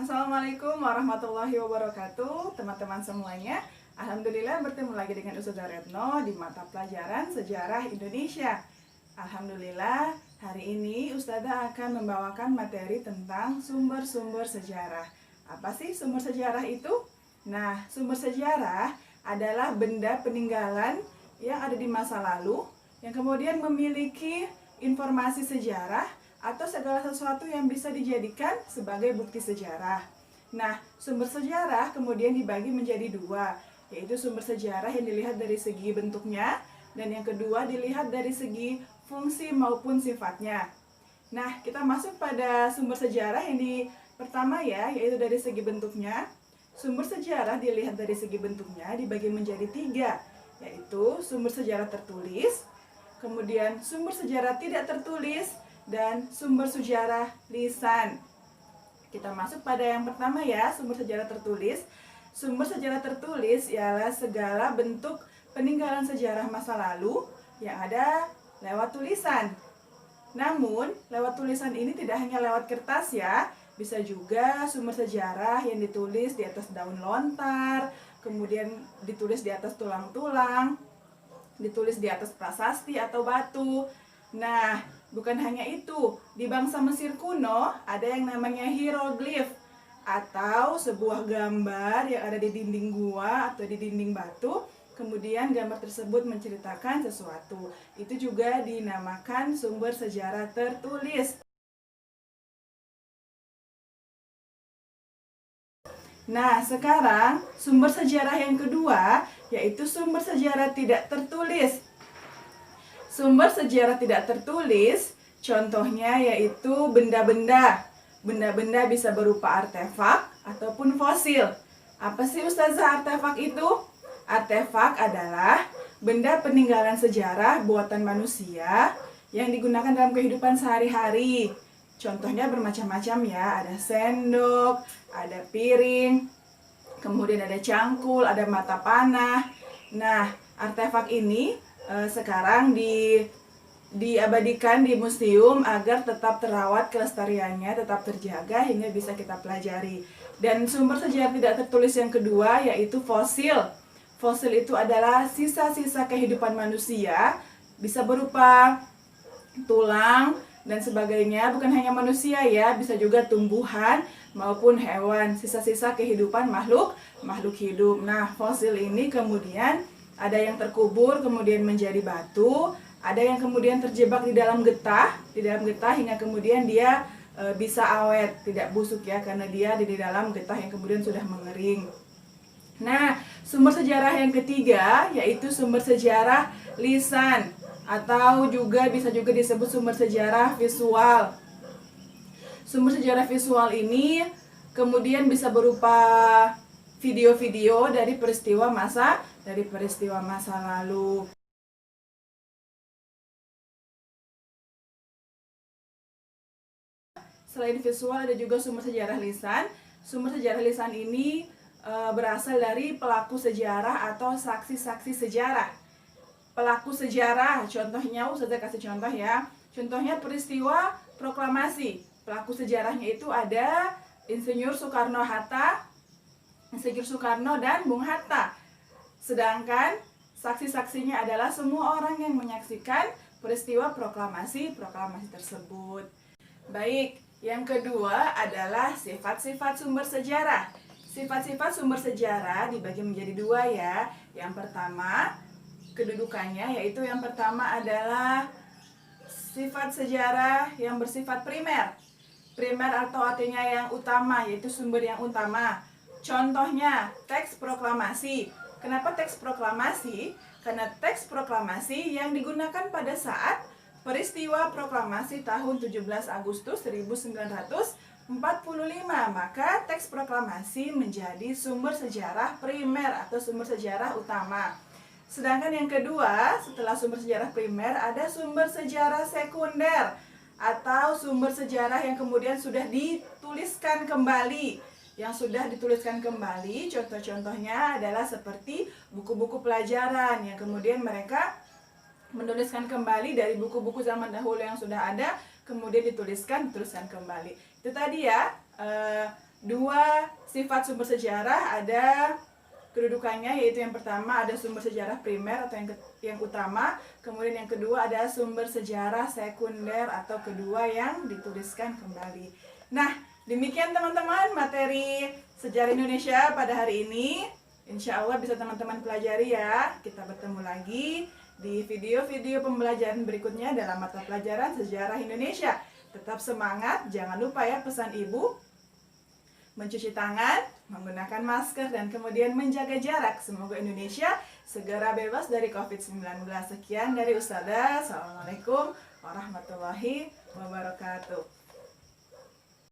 Assalamualaikum warahmatullahi wabarakatuh, teman-teman semuanya. Alhamdulillah bertemu lagi dengan Ustazah Retno di mata pelajaran Sejarah Indonesia. Alhamdulillah, hari ini Ustazah akan membawakan materi tentang sumber-sumber sejarah. Apa sih sumber sejarah itu? Nah, sumber sejarah adalah benda peninggalan yang ada di masa lalu yang kemudian memiliki informasi sejarah atau segala sesuatu yang bisa dijadikan sebagai bukti sejarah. Nah, sumber sejarah kemudian dibagi menjadi dua, yaitu sumber sejarah yang dilihat dari segi bentuknya, dan yang kedua dilihat dari segi fungsi maupun sifatnya. Nah, kita masuk pada sumber sejarah yang pertama ya, yaitu dari segi bentuknya. Sumber sejarah dilihat dari segi bentuknya dibagi menjadi tiga, yaitu sumber sejarah tertulis, kemudian sumber sejarah tidak tertulis, dan sumber sejarah lisan. Kita masuk pada yang pertama ya, sumber sejarah tertulis. Sumber sejarah tertulis ialah segala bentuk peninggalan sejarah masa lalu yang ada lewat tulisan. Namun, lewat tulisan ini tidak hanya lewat kertas ya, bisa juga sumber sejarah yang ditulis di atas daun lontar, kemudian ditulis di atas tulang-tulang, ditulis di atas prasasti atau batu. Nah, bukan hanya itu, di bangsa Mesir kuno ada yang namanya hieroglif atau sebuah gambar yang ada di dinding gua atau di dinding batu. Kemudian gambar tersebut menceritakan sesuatu. Itu juga dinamakan sumber sejarah tertulis. Nah, sekarang sumber sejarah yang kedua yaitu sumber sejarah tidak tertulis. Sumber sejarah tidak tertulis, contohnya yaitu benda-benda. Benda-benda bisa berupa artefak ataupun fosil. Apa sih Ustazah artefak itu? Artefak adalah benda peninggalan sejarah buatan manusia yang digunakan dalam kehidupan sehari-hari. Contohnya bermacam-macam ya, ada sendok, ada piring, kemudian ada cangkul, ada mata panah. Nah, artefak ini sekarang diabadikan di museum agar tetap terawat kelestariannya, tetap terjaga hingga bisa kita pelajari. Dan sumber sejarah tidak tertulis yang kedua yaitu fosil. Fosil itu adalah sisa-sisa kehidupan manusia, bisa berupa tulang dan sebagainya, bukan hanya manusia ya, bisa juga tumbuhan maupun hewan, sisa-sisa kehidupan makhluk hidup. Nah, fosil ini kemudian ada yang terkubur kemudian menjadi batu, ada yang kemudian terjebak di dalam getah hingga kemudian dia bisa awet, tidak busuk ya, karena dia di dalam getah yang kemudian sudah mengering. Nah, sumber sejarah yang ketiga yaitu sumber sejarah lisan atau bisa juga disebut sumber sejarah visual. Sumber sejarah visual ini kemudian bisa berupa video-video dari peristiwa masa lalu. Selain visual ada juga sumber sejarah lisan. Sumber sejarah lisan ini berasal dari pelaku sejarah atau saksi-saksi sejarah. Pelaku sejarah, contohnya Ustazah kasih contoh ya. Contohnya peristiwa proklamasi. Pelaku sejarahnya itu ada Insinyur Soekarno-Hatta, Insinyur Soekarno dan Bung Hatta. Sedangkan saksi-saksinya adalah semua orang yang menyaksikan peristiwa proklamasi tersebut. Baik, yang kedua adalah sifat-sifat sumber sejarah. Sifat-sifat sumber sejarah dibagi menjadi dua ya. Yang pertama, kedudukannya, yaitu yang pertama adalah sifat sejarah yang bersifat primer. Primer atau artinya yang utama, yaitu sumber yang utama. Contohnya, teks proklamasi. Kenapa teks proklamasi? Karena teks proklamasi yang digunakan pada saat peristiwa proklamasi tahun 17 Agustus 1945. Maka teks proklamasi menjadi sumber sejarah primer atau sumber sejarah utama. Sedangkan yang kedua, setelah sumber sejarah primer, ada sumber sejarah sekunder atau sumber sejarah yang kemudian sudah dituliskan kembali. Contoh-contohnya adalah seperti buku-buku pelajaran yang kemudian mereka menuliskan kembali dari buku-buku zaman dahulu yang sudah ada, kemudian dituliskan kembali. Itu tadi ya, dua sifat sumber sejarah, ada kedudukannya, yaitu yang pertama ada sumber sejarah primer atau yang utama, kemudian yang kedua ada sumber sejarah sekunder atau kedua yang dituliskan kembali. Nah, demikian teman-teman materi sejarah Indonesia pada hari ini. Insya Allah bisa teman-teman pelajari ya. Kita bertemu lagi di video-video pembelajaran berikutnya dalam mata pelajaran sejarah Indonesia. Tetap semangat, jangan lupa ya pesan ibu, mencuci tangan, menggunakan masker, dan kemudian menjaga jarak. Semoga Indonesia segera bebas dari COVID-19. Sekian dari Ustazah. Assalamualaikum warahmatullahi wabarakatuh.